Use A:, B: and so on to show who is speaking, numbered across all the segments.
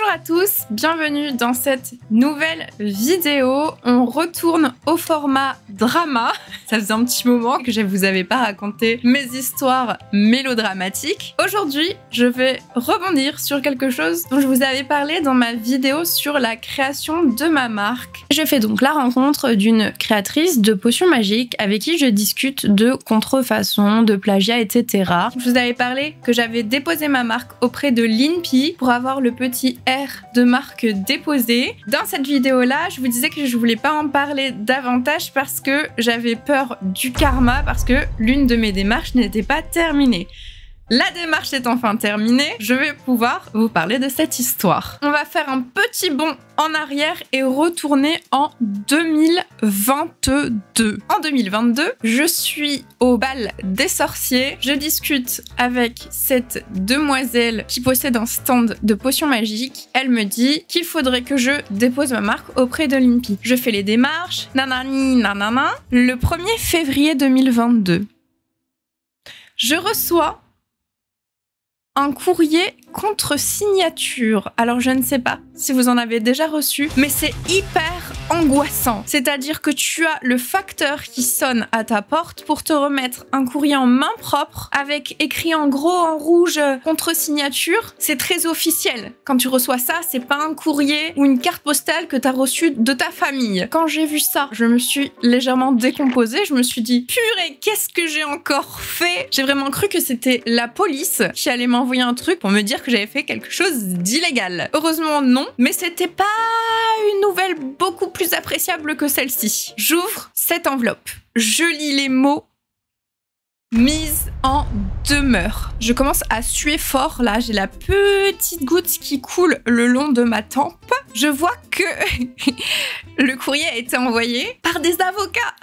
A: Bonjour à tous, bienvenue dans cette nouvelle vidéo. On retourne au format drama. Ça faisait un petit moment que je vous avais pas raconté mes histoires mélodramatiques. Aujourd'hui, je vais rebondir sur quelque chose dont je vous avais parlé dans ma vidéo sur la création de ma marque. Je fais donc la rencontre d'une créatrice de potions magiques avec qui je discute de contrefaçon, de plagiat, etc. Je vous avais parlé que j'avais déposé ma marque auprès de l'INPI pour avoir le petit R de marque déposé. Dans cette vidéo-là, je vous disais que je voulais pas en parler davantage parce que j'avais peur du karma, parce que l'une de mes démarches n'était pas terminée. La démarche est enfin terminée, je vais pouvoir vous parler de cette histoire. On va faire un petit bond en arrière et retourner en 2022. En 2022, je suis au bal des sorciers. Je discute avec cette demoiselle qui possède un stand de potions magiques. Elle me dit qu'il faudrait que je dépose ma marque auprès de l'INPI. Je fais les démarches, nanani, nanana. Le 1er février 2022, je reçois un courrier contre signature. Alors je ne sais pas si vous en avez déjà reçu, mais c'est hyper angoissant. C'est-à-dire que tu as le facteur qui sonne à ta porte pour te remettre un courrier en main propre avec écrit en gros en rouge contre signature. C'est très officiel. Quand tu reçois ça, c'est pas un courrier ou une carte postale que tu as reçue de ta famille. Quand j'ai vu ça, je me suis légèrement décomposée. Je me suis dit, purée, qu'est-ce que j'ai encore fait? J'ai vraiment cru que c'était la police qui allait m'envoyer un truc pour me dire que j'avais fait quelque chose d'illégal. Heureusement non, mais c'était pas une nouvelle beaucoup plus appréciable que celle-ci. J'ouvre cette enveloppe, je lis les mots mise en demeure. Je commence à suer fort là, j'ai la petite goutte qui coule le long de ma tempe. Je vois que le courrier a été envoyé par des avocats.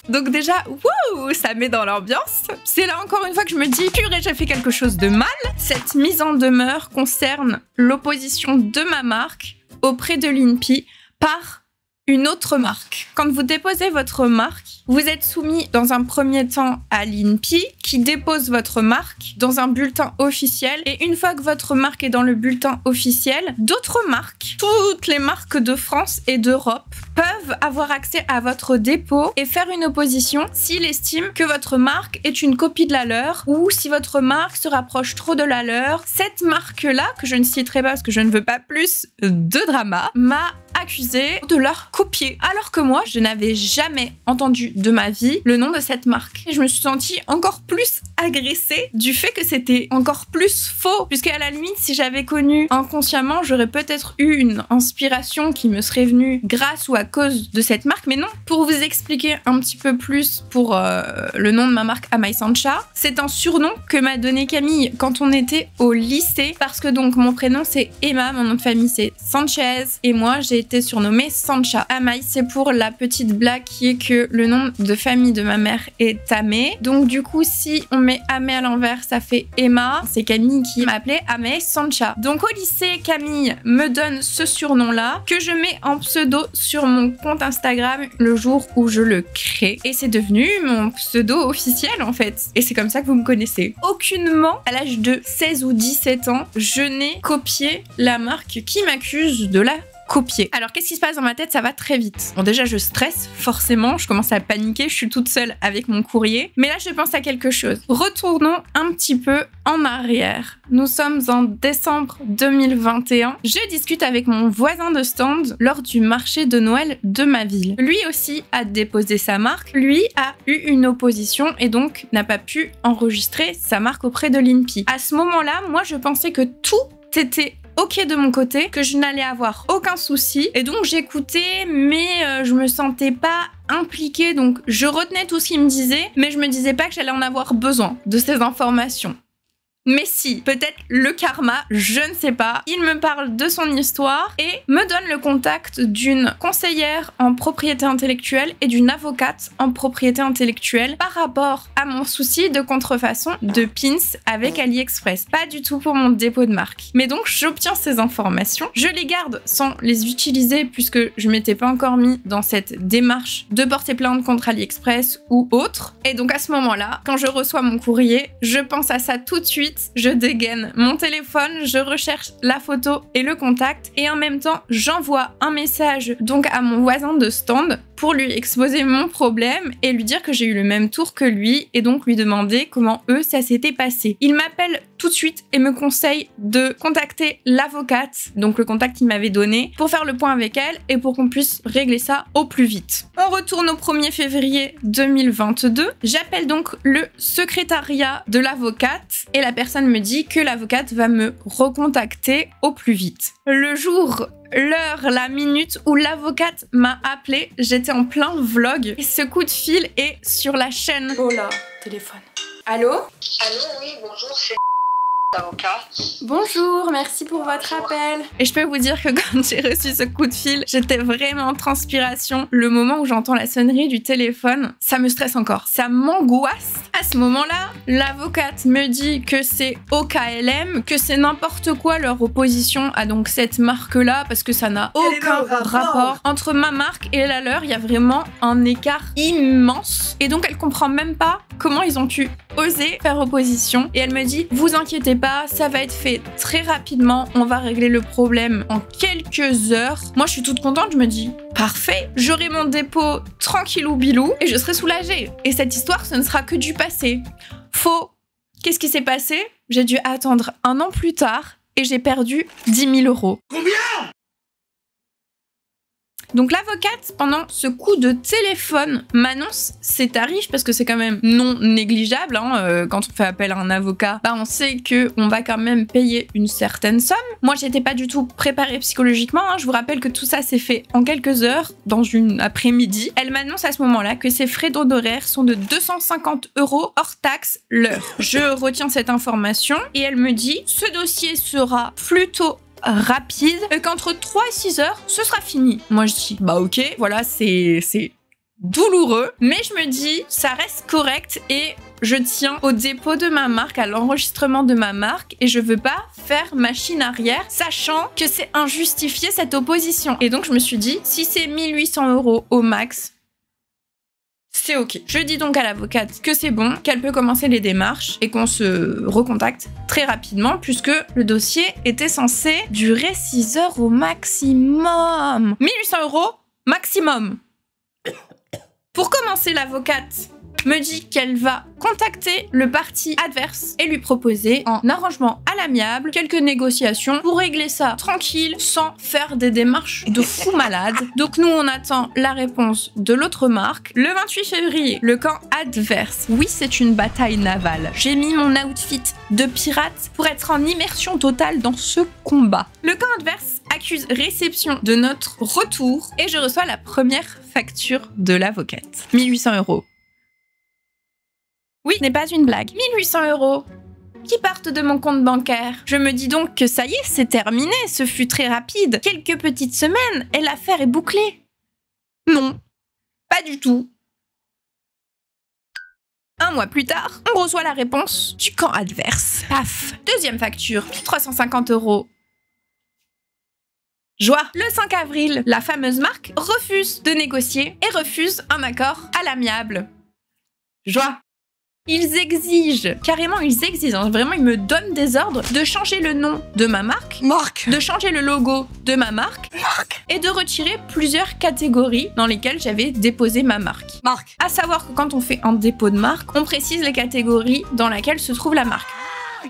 A: Donc déjà, wouh, ça met dans l'ambiance. C'est là encore une fois que je me dis, purée, j'ai fait quelque chose de mal. Cette mise en demeure concerne l'opposition de ma marque auprès de l'INPI par une autre marque. Quand vous déposez votre marque, vous êtes soumis dans un premier temps à l'INPI qui dépose votre marque dans un bulletin officiel. Et une fois que votre marque est dans le bulletin officiel, d'autres marques, toutes les marques de France et d'Europe, peuvent avoir accès à votre dépôt et faire une opposition s'ils estiment que votre marque est une copie de la leur ou si votre marque se rapproche trop de la leur. Cette marque-là, que je ne citerai pas parce que je ne veux pas plus de drama, m'a accusé de leur copier. Alors que moi, je n'avais jamais entendu de ma vie le nom de cette marque. Et je me suis sentie encore plus agressée du fait que c'était encore plus faux. Puisque à la limite, si j'avais connu inconsciemment, j'aurais peut-être eu une inspiration qui me serait venue grâce ou à cause de cette marque. Mais non, pour vous expliquer un petit peu plus pour le nom de ma marque Amai Sancha, c'est un surnom que m'a donné Camille quand on était au lycée. Parce que donc mon prénom c'est Emma, mon nom de famille c'est Sanchez et moi j'ai été surnommée Sancha. Amai, c'est pour la petite blague qui est que le nom de famille de ma mère est Amé. Donc du coup, si on met Amé à l'envers, ça fait Emma. C'est Camille qui m'appelait Amai Sancha. Donc au lycée, Camille me donne ce surnom-là que je mets en pseudo sur mon compte Instagram le jour où je le crée. Et c'est devenu mon pseudo officiel en fait. Et c'est comme ça que vous me connaissez. Aucunement, à l'âge de 16 ou 17 ans, je n'ai copié la marque qui m'accuse de la copier. Alors qu'est-ce qui se passe dans ma tête? Ça va très vite. Bon déjà je stresse forcément, je commence à paniquer, je suis toute seule avec mon courrier. Mais là je pense à quelque chose. Retournons un petit peu en arrière. Nous sommes en décembre 2021. Je discute avec mon voisin de stand lors du marché de Noël de ma ville. Lui aussi a déposé sa marque. Lui a eu une opposition et donc n'a pas pu enregistrer sa marque auprès de l'INPI. À ce moment-là, moi je pensais que tout était ok de mon côté, que je n'allais avoir aucun souci. Et donc j'écoutais, mais je me sentais pas impliquée. Donc je retenais tout ce qu'il me disait, mais je me disais pas que j'allais en avoir besoin de ces informations. Mais si, peut-être le karma, je ne sais pas. Il me parle de son histoire et me donne le contact d'une conseillère en propriété intellectuelle et d'une avocate en propriété intellectuelle par rapport à mon souci de contrefaçon de pins avec AliExpress. Pas du tout pour mon dépôt de marque. Mais donc, j'obtiens ces informations. Je les garde sans les utiliser puisque je m'étais pas encore mis dans cette démarche de porter plainte contre AliExpress ou autre. Et donc, à ce moment-là, quand je reçois mon courrier, je pense à ça tout de suite. Ensuite, je dégaine mon téléphone, je recherche la photo et le contact et en même temps, j'envoie un message donc à mon voisin de stand pour lui exposer mon problème et lui dire que j'ai eu le même tour que lui et donc lui demander comment eux ça s'était passé. Il m'appelle tout de suite et me conseille de contacter l'avocate, donc le contact qu'il m'avait donné, pour faire le point avec elle et pour qu'on puisse régler ça au plus vite. On retourne au 1er février 2022. J'appelle donc le secrétariat de l'avocate et la personne me dit que l'avocate va me recontacter au plus vite. Le jour, l'heure, la minute où l'avocate m'a appelé, j'étais en plein vlog et ce coup de fil est sur la chaîne. Oh là, téléphone. Allô?
B: Allô, oui, bonjour, c'est l'avocat.
A: Bonjour, merci pour votre appel. Et je peux vous dire que quand j'ai reçu ce coup de fil, j'étais vraiment en transpiration. Le moment où j'entends la sonnerie du téléphone, ça me stresse encore. Ça m'angoisse. À ce moment-là, l'avocate me dit que c'est OKLM, que c'est n'importe quoi leur opposition à donc cette marque-là, parce que ça n'a aucun rapport entre ma marque et la leur. Il y a vraiment un écart immense. Et donc elle comprend même pas comment ils ont pu oser faire opposition. Et elle me dit, vous inquiétez pas, ça va être fait très rapidement, on va régler le problème en quelques heures. Moi je suis toute contente, je me dis, parfait, j'aurai mon dépôt tranquillou bilou et je serai soulagée. Et cette histoire, ce ne sera que du passé. Faux. Qu'est-ce qui s'est passé? J'ai dû attendre 1 an plus tard et j'ai perdu 10 000 €.
C: Combien?
A: Donc l'avocate, pendant ce coup de téléphone, m'annonce ses tarifs parce que c'est quand même non négligeable. Quand on fait appel à un avocat, on sait qu'on va quand même payer une certaine somme. Moi, j'étais pas du tout préparée psychologiquement. Je vous rappelle que tout ça s'est fait en quelques heures, dans une après-midi. Elle m'annonce à ce moment-là que ses frais d'honoraires sont de 250 € hors taxe l'heure. Je retiens cette information et elle me dit « Ce dossier sera plutôt rapide, qu'entre 3 et 6 heures, ce sera fini. » Moi, je dis, bah ok, voilà, c'est douloureux, mais je me dis, ça reste correct et je tiens au dépôt de ma marque, à l'enregistrement de ma marque et je veux pas faire machine arrière, sachant que c'est injustifié cette opposition. Et donc, je me suis dit, si c'est 1 800 € au max, c'est ok. Je dis donc à l'avocate que c'est bon, qu'elle peut commencer les démarches et qu'on se recontacte très rapidement puisque le dossier était censé durer 6 heures au maximum. 1 800 € maximum. Pour commencer, l'avocate me dit qu'elle va contacter le parti adverse et lui proposer en arrangement à l'amiable quelques négociations pour régler ça tranquille sans faire des démarches de fou malade. Donc nous on attend la réponse de l'autre marque. Le 28 février, le camp adverse. Oui, c'est une bataille navale. J'ai mis mon outfit de pirate pour être en immersion totale dans ce combat. Le camp adverse accuse réception de notre retour et je reçois la première facture de l'avocate. 1 800 €. Oui, ce n'est pas une blague. 1 800 € qui partent de mon compte bancaire. Je me dis donc que ça y est, c'est terminé, ce fut très rapide. Quelques petites semaines et l'affaire est bouclée. Non, pas du tout. 1 mois plus tard, on reçoit la réponse du camp adverse. Paf, deuxième facture, 350 €. Joie. Le 5 avril, la fameuse marque refuse de négocier et refuse un accord à l'amiable. Joie. Ils exigent, carrément ils exigent, vraiment ils me donnent des ordres de changer le nom de ma marque, de changer le logo de ma marque, et de retirer plusieurs catégories dans lesquelles j'avais déposé ma marque. À savoir que quand on fait un dépôt de marque, on précise les catégories dans lesquelles se trouve la marque.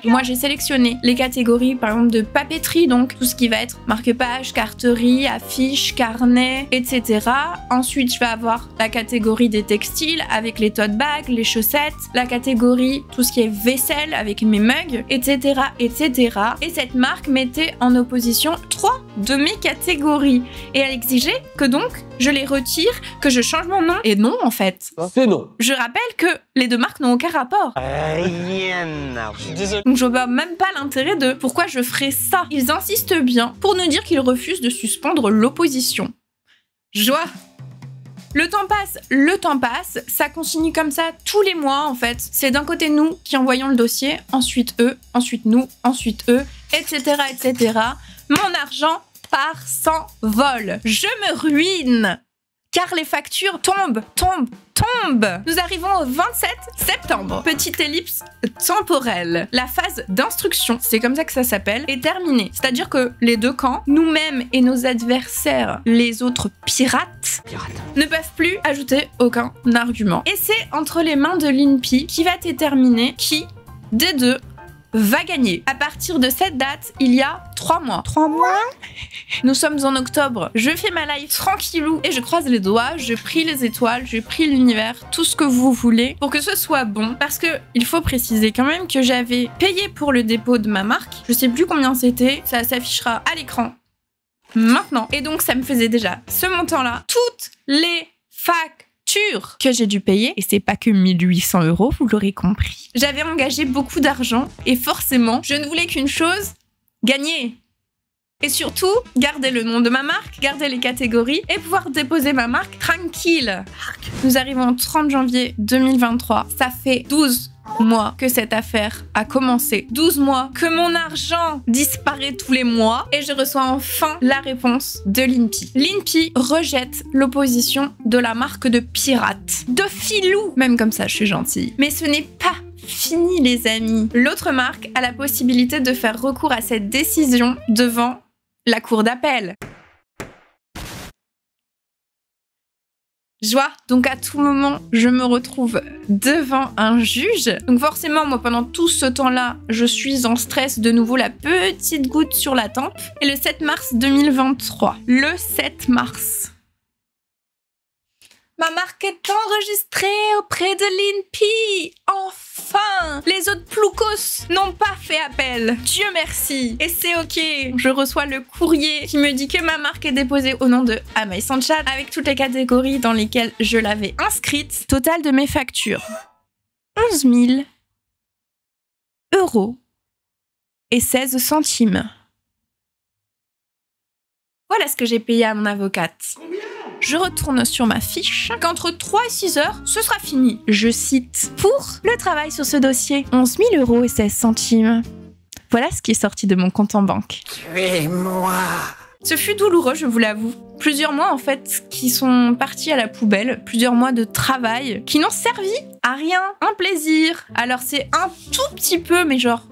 A: Moi, j'ai sélectionné les catégories, par exemple, de papeterie, donc tout ce qui va être marque-page, carterie, affiche, carnet, etc. Ensuite, je vais avoir la catégorie des textiles avec les tote bags, les chaussettes, la catégorie tout ce qui est vaisselle avec mes mugs, etc., etc. Et cette marque mettait en opposition 3 de mes catégories. Et elle exigeait que donc je les retire, que je change mon nom. Et non, en fait.
C: C'est non.
A: Je rappelle que les deux marques n'ont aucun rapport.
C: Rien à voir. Désolé.
A: Donc je vois même pas l'intérêt de pourquoi je ferais ça. Ils insistent bien pour nous dire qu'ils refusent de suspendre l'opposition. Joie. Le temps passe, ça continue comme ça tous les mois en fait. C'est d'un côté nous qui envoyons le dossier, ensuite eux, ensuite nous, ensuite eux, etc. etc. Mon argent part sans vol. Je me ruine. car les factures tombent. Nous arrivons au 27 septembre. Petite ellipse temporelle. La phase d'instruction, c'est comme ça que ça s'appelle, est terminée. C'est-à-dire que les deux camps, nous-mêmes et nos adversaires, les autres pirates, ne peuvent plus ajouter aucun argument. Et c'est entre les mains de l'INPI qui va déterminer qui des deux va gagner. À partir de cette date, il y a 3 mois. 3 mois? Nous sommes en octobre. Je fais ma live tranquillou et je croise les doigts, je prie les étoiles, je prie l'univers, tout ce que vous voulez pour que ce soit bon. Parce que il faut préciser quand même que j'avais payé pour le dépôt de ma marque. Je sais plus combien c'était. Ça s'affichera à l'écran maintenant. Et donc ça me faisait déjà ce montant-là. Toutes les factures que j'ai dû payer, et c'est pas que 1800 €, vous l'aurez compris. J'avais engagé beaucoup d'argent et forcément, je ne voulais qu'une chose, gagner. Et surtout, garder le nom de ma marque, garder les catégories et pouvoir déposer ma marque tranquille. Nous arrivons au 30 janvier 2023. Ça fait 12 mois que cette affaire a commencé. 12 mois que mon argent disparaît tous les mois et je reçois enfin la réponse de l'INPI. L'INPI rejette l'opposition de la marque de pirate. De filou. Même comme ça, je suis gentille. Mais ce n'est pas fini, les amis. L'autre marque a la possibilité de faire recours à cette décision devant la cour d'appel. Joie. Donc à tout moment, je me retrouve devant un juge. Donc forcément, moi, pendant tout ce temps-là, je suis en stress, de nouveau la petite goutte sur la tempe. Et le 7 mars 2023, le 7 mars, ma marque est enregistrée auprès de l'INPI. Enfin! Les autres ploucos n'ont pas fait appel. Dieu merci. Et c'est ok. Je reçois le courrier qui me dit que ma marque est déposée au nom de Amay Sanchat avec toutes les catégories dans lesquelles je l'avais inscrite. Total de mes factures, 11 000 € et 16 centimes. Voilà ce que j'ai payé à mon avocate. Je retourne sur ma fiche qu'entre 3 et 6 heures, ce sera fini. Je cite: pour le travail sur ce dossier, 11 000 € et 16 centimes. Voilà ce qui est sorti de mon compte en banque.
C: Tuez-moi.
A: Ce fut douloureux, je vous l'avoue. Plusieurs mois, en fait, qui sont partis à la poubelle. Plusieurs mois de travail qui n'ont servi à rien. Un plaisir. Alors c'est un tout petit peu, mais genre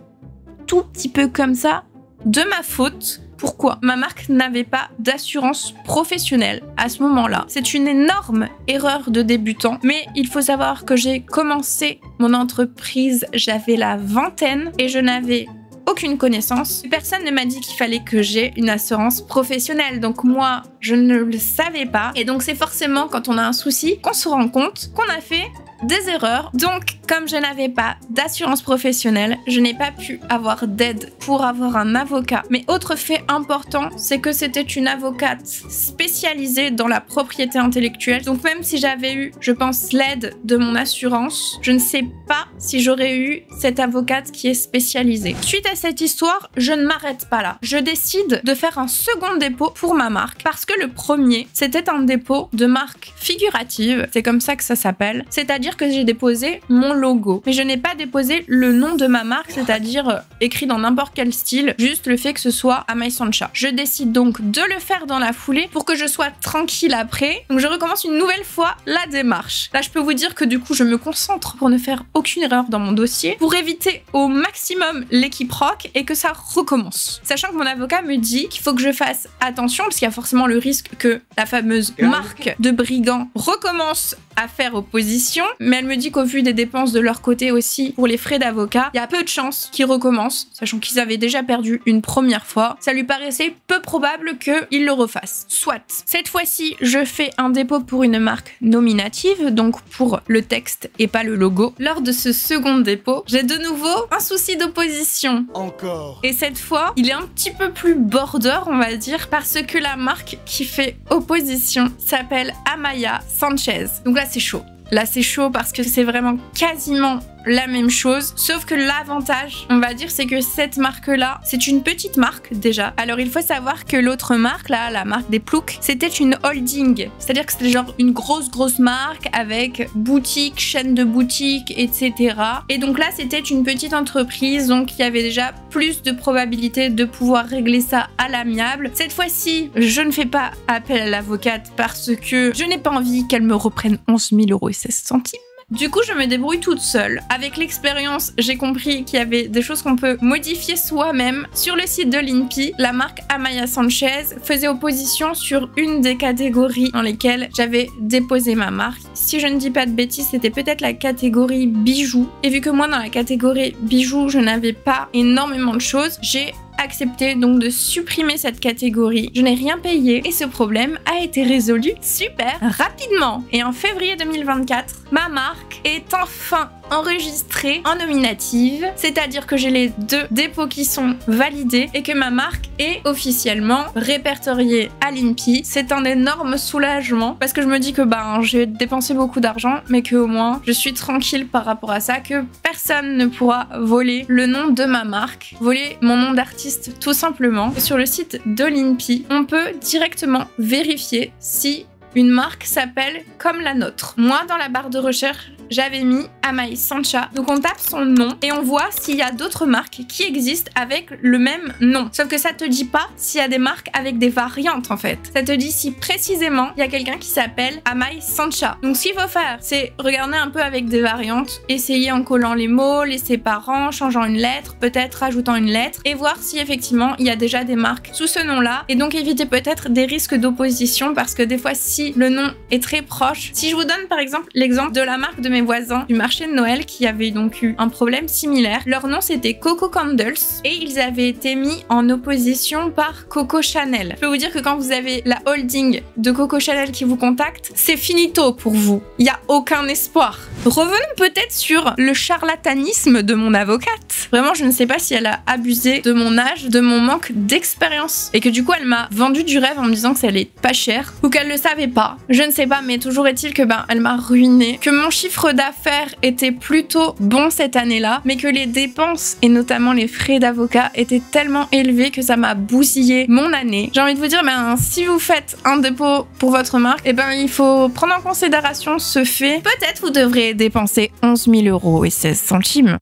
A: tout petit peu comme ça, de ma faute. Pourquoi? Ma marque n'avait pas d'assurance professionnelle à ce moment-là. C'est une énorme erreur de débutant, mais il faut savoir que j'ai commencé mon entreprise, j'avais la vingtaine et je n'avais aucune connaissance. Personne ne m'a dit qu'il fallait que j'aie une assurance professionnelle, donc moi, je ne le savais pas. Et donc c'est forcément quand on a un souci qu'on se rend compte qu'on a fait des erreurs. Donc, comme je n'avais pas d'assurance professionnelle, je n'ai pas pu avoir d'aide pour avoir un avocat. Mais autre fait important, c'est que c'était une avocate spécialisée dans la propriété intellectuelle. Donc même si j'avais eu, je pense, l'aide de mon assurance, je ne sais pas si j'aurais eu cette avocate qui est spécialisée. Suite à cette histoire, je ne m'arrête pas là. Je décide de faire un second dépôt pour ma marque parce que le premier, c'était un dépôt de marque figurative. C'est comme ça que ça s'appelle. C'est-à-dire que j'ai déposé mon logo. Mais je n'ai pas déposé le nom de ma marque, c'est-à-dire écrit dans n'importe quel style, juste le fait que ce soit Amay Sanchat. Je décide donc de le faire dans la foulée pour que je sois tranquille après. Donc je recommence une nouvelle fois la démarche. Là, je peux vous dire que du coup, je me concentre pour ne faire aucune erreur dans mon dossier, pour éviter au maximum l'équiproque et que ça recommence. Sachant que mon avocat me dit qu'il faut que je fasse attention parce qu'il y a forcément le risque que la fameuse marque de brigand recommence à faire opposition, mais elle me dit qu'au vu des dépenses de leur côté aussi pour les frais d'avocat, il y a peu de chances qu'ils recommencent, sachant qu'ils avaient déjà perdu une première fois. Ça lui paraissait peu probable qu'ils le refassent. Soit. Cette fois-ci, je fais un dépôt pour une marque nominative, donc pour le texte et pas le logo. Lors de ce second dépôt, j'ai de nouveau un souci d'opposition.
C: Encore.
A: Et cette fois, il est un petit peu plus border, on va dire, parce que la marque qui fait opposition s'appelle Amaya Sanchez. Donc là, c'est chaud. Là, c'est chaud parce que c'est vraiment quasiment la même chose, sauf que l'avantage, on va dire, c'est que cette marque-là, c'est une petite marque déjà. Alors il faut savoir que l'autre marque, là, la marque des ploucs, c'était une holding. C'est-à-dire que c'était genre une grosse marque avec boutique, chaîne de boutiques, etc. Et donc là, c'était une petite entreprise, donc il y avait déjà plus de probabilité de pouvoir régler ça à l'amiable. Cette fois-ci, je ne fais pas appel à l'avocate parce que je n'ai pas envie qu'elle me reprenne 11 000 € et 16 centimes. Du coup, je me débrouille toute seule. Avec l'expérience, j'ai compris qu'il y avait des choses qu'on peut modifier soi-même. Sur le site de l'INPI, la marque Amaya Sanchez faisait opposition sur une des catégories dans lesquelles j'avais déposé ma marque. Si je ne dis pas de bêtises, c'était peut-être la catégorie bijoux. Et vu que moi, dans la catégorie bijoux, je n'avais pas énormément de choses, j'ai accepté donc de supprimer cette catégorie. Je n'ai rien payé et ce problème a été résolu super rapidement. Et en février 2024, ma marque est enfin enregistrée en nominative, c'est-à-dire que j'ai les 2 dépôts qui sont validés et que ma marque est officiellement répertoriée à l'INPI. C'est un énorme soulagement parce que je me dis que j'ai dépensé beaucoup d'argent mais que au moins je suis tranquille par rapport à ça, que personne ne pourra voler le nom de ma marque, voler mon nom d'artiste tout simplement. Sur le site de l'INPI, on peut directement vérifier si une marque s'appelle comme la nôtre. Moi, dans la barre de recherche, j'avais mis Amaya Sanchez. Donc on tape son nom et on voit s'il y a d'autres marques qui existent avec le même nom. Sauf que ça te dit pas s'il y a des marques avec des variantes en fait. Ça te dit si précisément il y a quelqu'un qui s'appelle Amaya Sanchez. Donc ce qu'il faut faire, c'est regarder un peu avec des variantes, essayer en collant les mots, les séparant, changeant une lettre, peut-être rajoutant une lettre et voir si effectivement il y a déjà des marques sous ce nom-là et donc éviter peut-être des risques d'opposition parce que des fois si le nom est très proche. Si je vous donne par exemple l'exemple de la marque de mes voisins du marché de Noël qui avaient donc eu un problème similaire. Leur nom c'était Coco Candles et ils avaient été mis en opposition par Coco Chanel. Je peux vous dire que quand vous avez la holding de Coco Chanel qui vous contacte, c'est finito pour vous. Il n'y a aucun espoir. Revenons peut-être sur le charlatanisme de mon avocate. Vraiment, je ne sais pas si elle a abusé de mon âge, de mon manque d'expérience et que du coup elle m'a vendu du rêve en me disant que ça allait être pas cher ou qu'elle le savait pas. Je ne sais pas, mais toujours est-il que elle m'a ruiné, que mon chiffre d'affaires était plutôt bon cette année-là, mais que les dépenses et notamment les frais d'avocat étaient tellement élevés que ça m'a bousillé mon année. J'ai envie de vous dire, si vous faites un dépôt pour votre marque, il faut prendre en considération ce fait. Peut-être vous devrez dépenser 11 000 € et 16 centimes.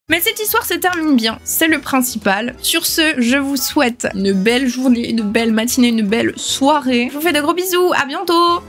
A: Mais cette histoire se termine bien, c'est le principal. Sur ce, je vous souhaite une belle journée, une belle matinée, une belle soirée. Je vous fais de gros bisous, à bientôt!